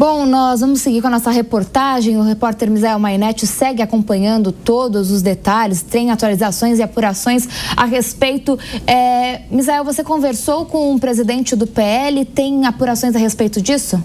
Bom, nós vamos seguir com a nossa reportagem. O repórter Misael Mainetti segue acompanhando todos os detalhes, tem atualizações e apurações a respeito. Misael, você conversou com o presidente do PL, tem apurações a respeito disso?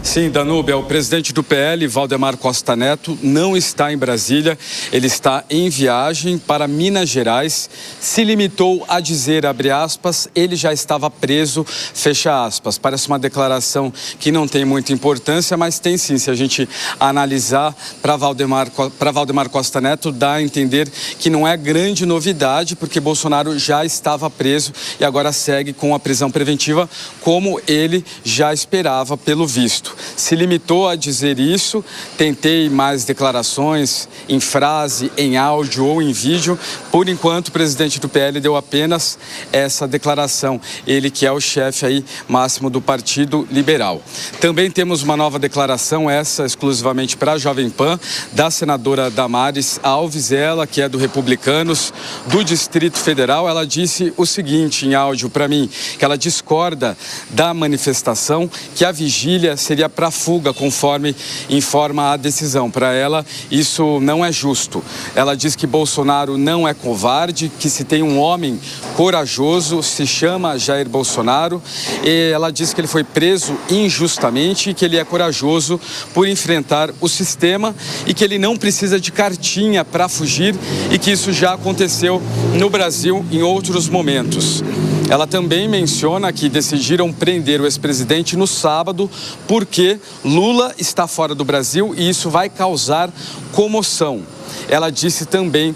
Sim, Danúbia, o presidente do PL, Valdemar Costa Neto, não está em Brasília. Ele está em viagem para Minas Gerais. Se limitou a dizer, abre aspas, ele já estava preso, fecha aspas. Parece uma declaração que não tem muita importância, mas tem sim. Se a gente analisar para Valdemar Costa Neto, dá a entender que não é grande novidade, porque Bolsonaro já estava preso e agora segue com a prisão preventiva, como ele já esperava pelo visto. Se limitou a dizer isso, tentei mais declarações em frase, em áudio ou em vídeo. Por enquanto, o presidente do PL deu apenas essa declaração, ele que é o chefe aí máximo do Partido Liberal. Também temos uma nova declaração, essa exclusivamente para a Jovem Pan, da senadora Damares Alves, ela que é do Republicanos, do Distrito Federal. Ela disse o seguinte em áudio para mim, que ela discorda da manifestação, que a vigília seria para fuga, conforme informa a decisão. Para ela, isso não é justo. Ela diz que Bolsonaro não é covarde, que se tem um homem corajoso, se chama Jair Bolsonaro. E ela diz que ele foi preso injustamente e que ele é corajoso por enfrentar o sistema e que ele não precisa de cartinha para fugir e que isso já aconteceu no Brasil em outros momentos. Ela também menciona que decidiram prender o ex-presidente no sábado porque Lula está fora do Brasil e isso vai causar comoção. Ela disse também,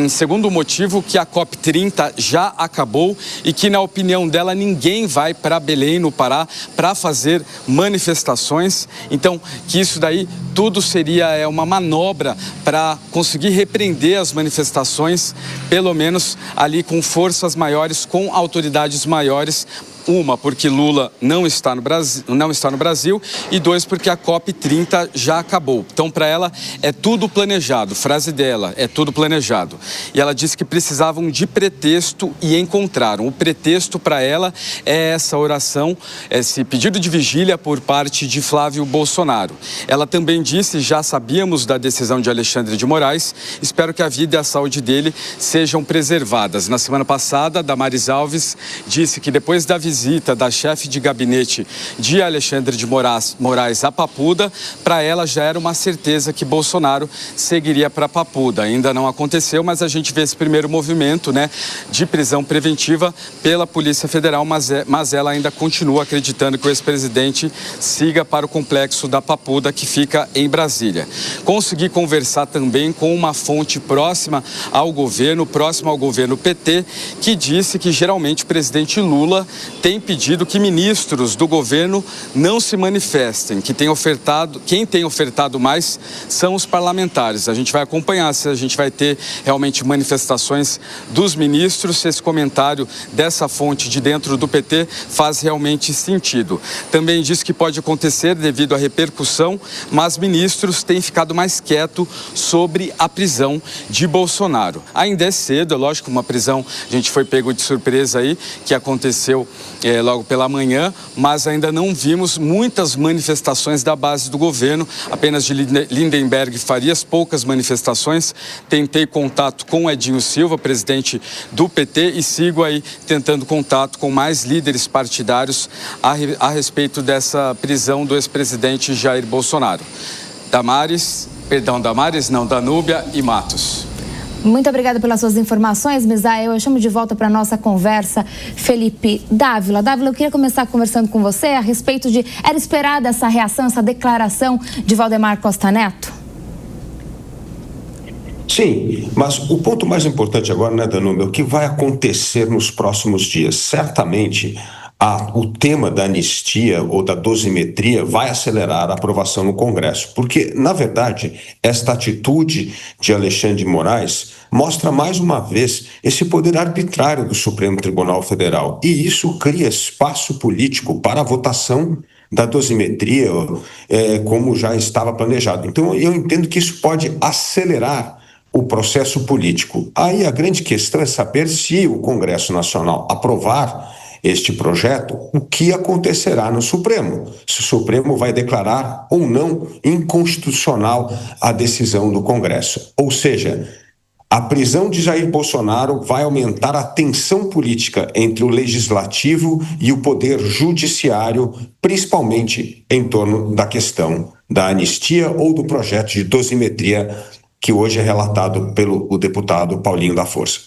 segundo motivo, que a COP30 já acabou e que, na opinião dela, ninguém vai para Belém, no Pará, para fazer manifestações. Então, que isso daí tudo seria uma manobra para conseguir repreender as manifestações, pelo menos ali com forças maiores, com autoridades maiores. Uma, porque Lula não está no Brasil, e dois, porque a COP30 já acabou. Então, para ela, é tudo planejado. Frase dela, é tudo planejado. E ela disse que precisavam de pretexto e encontraram. O pretexto para ela é essa oração, esse pedido de vigília por parte de Flávio Bolsonaro. Ela também disse, já sabíamos da decisão de Alexandre de Moraes, espero que a vida e a saúde dele sejam preservadas. Na semana passada, Damares Alves disse que depois da visita da chefe de gabinete de Alexandre de Moraes a Papuda, para ela já era uma certeza que Bolsonaro seguiria para Papuda. Ainda não aconteceu, mas a gente vê esse primeiro movimento, de prisão preventiva pela Polícia Federal, mas ela ainda continua acreditando que o ex-presidente siga para o complexo da Papuda, que fica em Brasília. Consegui conversar também com uma fonte próxima ao governo PT, que disse que geralmente o presidente Lula tem pedido que ministros do governo não se manifestem, que quem tem ofertado mais são os parlamentares. A gente vai acompanhar se a gente vai ter realmente manifestações dos ministros, se esse comentário dessa fonte de dentro do PT faz realmente sentido. Também diz que pode acontecer devido à repercussão, mas ministros têm ficado mais quietos sobre a prisão de Bolsonaro. Ainda é cedo, é lógico, uma prisão, a gente foi pego de surpresa aí, que aconteceu logo pela manhã, mas ainda não vimos muitas manifestações da base do governo, apenas de Lindenberg e Farias, poucas manifestações. Tentei contato com Edinho Silva, presidente do PT, e sigo aí tentando contato com mais líderes partidários a respeito dessa prisão do ex-presidente Jair Bolsonaro. Danúbia e Matos. Muito obrigada pelas suas informações, Misael. Eu chamo de volta para a nossa conversa Felipe Dávila. Dávila, eu queria começar conversando com você a respeito de... Era esperada essa reação, essa declaração de Valdemar Costa Neto? Sim, mas o ponto mais importante agora, Danúbia, o que vai acontecer nos próximos dias? Certamente, o tema da anistia ou da dosimetria vai acelerar a aprovação no Congresso, porque, na verdade, esta atitude de Alexandre de Moraes mostra mais uma vez esse poder arbitrário do Supremo Tribunal Federal, e isso cria espaço político para a votação da dosimetria, como já estava planejado. Então, eu entendo que isso pode acelerar o processo político. Aí a grande questão é saber se o Congresso Nacional aprovar este projeto, o que acontecerá no Supremo. Se o Supremo vai declarar ou não inconstitucional a decisão do Congresso. Ou seja, a prisão de Jair Bolsonaro vai aumentar a tensão política entre o legislativo e o poder judiciário, principalmente em torno da questão da anistia ou do projeto de dosimetria que hoje é relatado pelo deputado Paulinho da Força.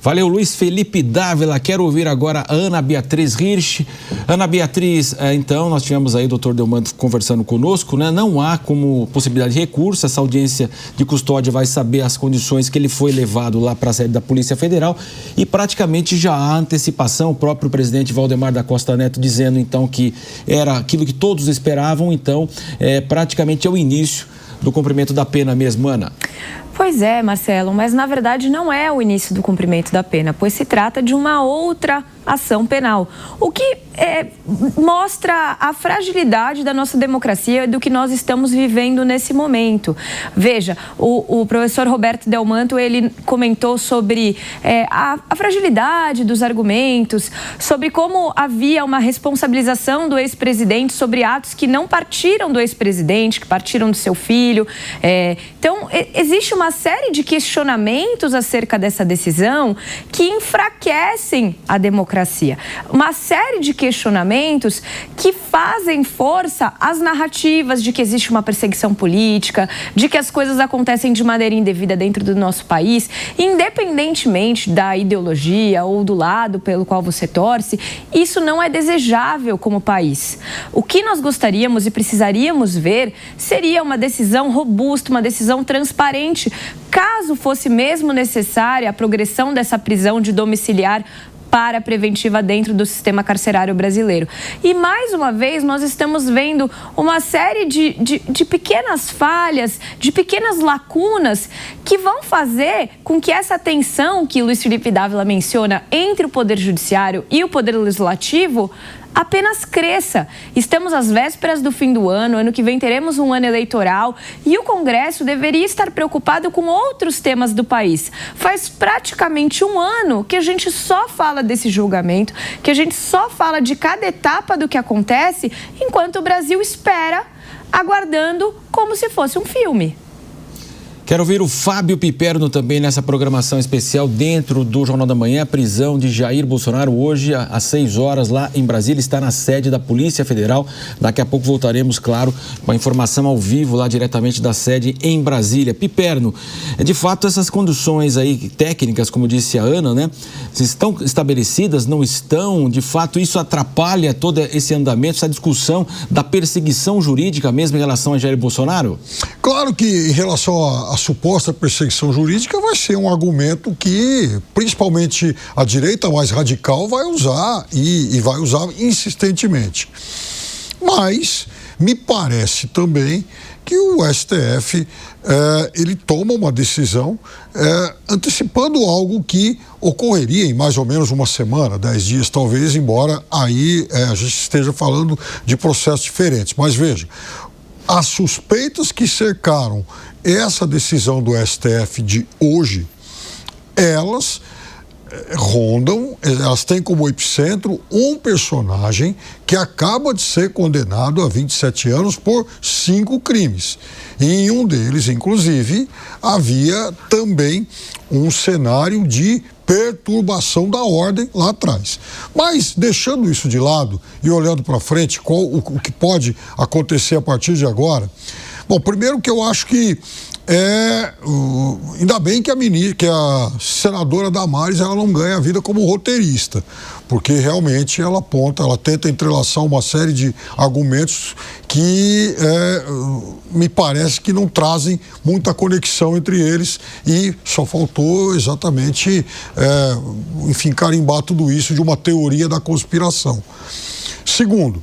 Valeu, Luiz Felipe Dávila. Quero ouvir agora a Ana Beatriz Hirsch. Ana Beatriz, então, nós tivemos aí o doutor Delmanto conversando conosco, né? Não há como possibilidade de recurso, essa audiência de custódia vai saber as condições que ele foi levado lá para a sede da Polícia Federal e praticamente já há antecipação, o próprio presidente Valdemar da Costa Neto dizendo, então, que era aquilo que todos esperavam, então, praticamente é o início do cumprimento da pena mesmo, Ana. Pois é, Marcelo, mas na verdade não é o início do cumprimento da pena, pois se trata de uma outra ação penal, o que mostra a fragilidade da nossa democracia e do que nós estamos vivendo nesse momento. Veja, o professor Roberto Delmanto, ele comentou sobre a fragilidade dos argumentos, sobre como havia uma responsabilização do ex-presidente sobre atos que não partiram do ex-presidente, que partiram do seu filho. Então, existe uma série de questionamentos acerca dessa decisão que enfraquecem a democracia. Uma série de questionamentos que fazem força às narrativas de que existe uma perseguição política, de que as coisas acontecem de maneira indevida dentro do nosso país, independentemente da ideologia ou do lado pelo qual você torce, isso não é desejável como país. O que nós gostaríamos e precisaríamos ver seria uma decisão robusta, uma decisão transparente, caso fosse mesmo necessária a progressão dessa prisão de domiciliar para preventiva dentro do sistema carcerário brasileiro. E, mais uma vez, nós estamos vendo uma série de pequenas falhas, de pequenas lacunas que vão fazer com que essa tensão que Luiz Felipe Dávila menciona entre o Poder Judiciário e o Poder Legislativo apenas cresça. Estamos às vésperas do fim do ano que vem teremos um ano eleitoral e o Congresso deveria estar preocupado com outros temas do país. Faz praticamente um ano que a gente só fala desse julgamento, que a gente só fala de cada etapa do que acontece, enquanto o Brasil espera, aguardando como se fosse um filme. Quero ouvir o Fábio Piperno também nessa programação especial dentro do Jornal da Manhã. A prisão de Jair Bolsonaro hoje às 6 horas lá em Brasília, está na sede da Polícia Federal. Daqui a pouco voltaremos, claro, com a informação ao vivo lá diretamente da sede em Brasília. Piperno, de fato essas condições aí técnicas, como disse a Ana, né, estão estabelecidas, não estão? De fato isso atrapalha todo esse andamento, essa discussão da perseguição jurídica mesmo em relação a Jair Bolsonaro? Claro que em relação a suposta perseguição jurídica vai ser um argumento que, principalmente a direita mais radical, vai usar e vai usar insistentemente. Mas me parece também que o STF ele toma uma decisão antecipando algo que ocorreria em mais ou menos uma semana, 10 dias talvez, embora aí a gente esteja falando de processos diferentes. Mas veja, as suspeitas que cercaram essa decisão do STF de hoje, elas rondam, elas têm como epicentro um personagem que acaba de ser condenado a 27 anos por 5 crimes. E em um deles, inclusive, havia também um cenário de perturbação da ordem lá atrás. Mas, deixando isso de lado e olhando para frente, o que pode acontecer a partir de agora? Bom, primeiro que eu acho que ainda bem que a senadora Damares ela não ganha a vida como roteirista, porque realmente ela tenta entrelaçar uma série de argumentos que me parece que não trazem muita conexão entre eles e só faltou exatamente, enfim, carimbar tudo isso de uma teoria da conspiração. Segundo,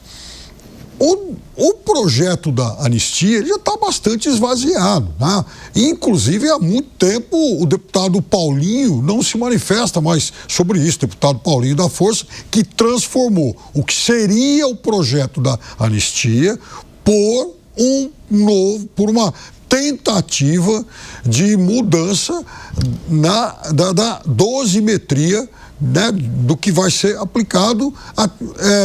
o projeto da anistia já está bastante esvaziado, né? Inclusive, há muito tempo o deputado Paulinho não se manifesta mais sobre isso, o deputado Paulinho da Força, que transformou o que seria o projeto da anistia por uma tentativa de mudança da dosimetria né, do que vai ser aplicado,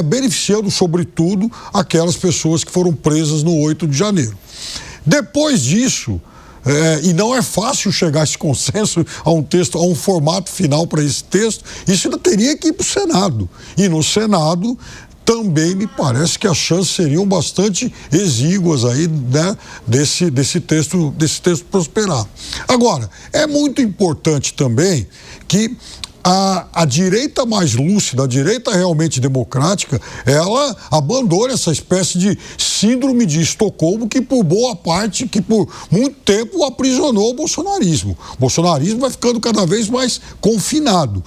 beneficiando, sobretudo, aquelas pessoas que foram presas no 8 de janeiro. Depois disso, e não é fácil chegar a esse consenso, a um texto, a um formato final para esse texto, isso ainda teria que ir para o Senado. E no Senado também me parece que as chances seriam bastante exíguas aí, né, desse texto prosperar. Agora, é muito importante também que a direita mais lúcida, a direita realmente democrática, ela abandone essa espécie de síndrome de Estocolmo que por boa parte, que por muito tempo aprisionou o bolsonarismo. O bolsonarismo vai ficando cada vez mais confinado.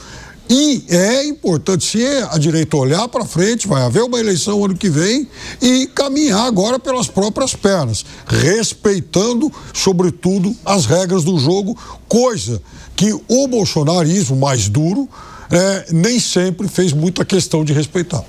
E é importante, se a direita olhar para frente, vai haver uma eleição ano que vem, e caminhar agora pelas próprias pernas, respeitando, sobretudo, as regras do jogo, coisa que o bolsonarismo mais duro nem sempre fez muita questão de respeitar.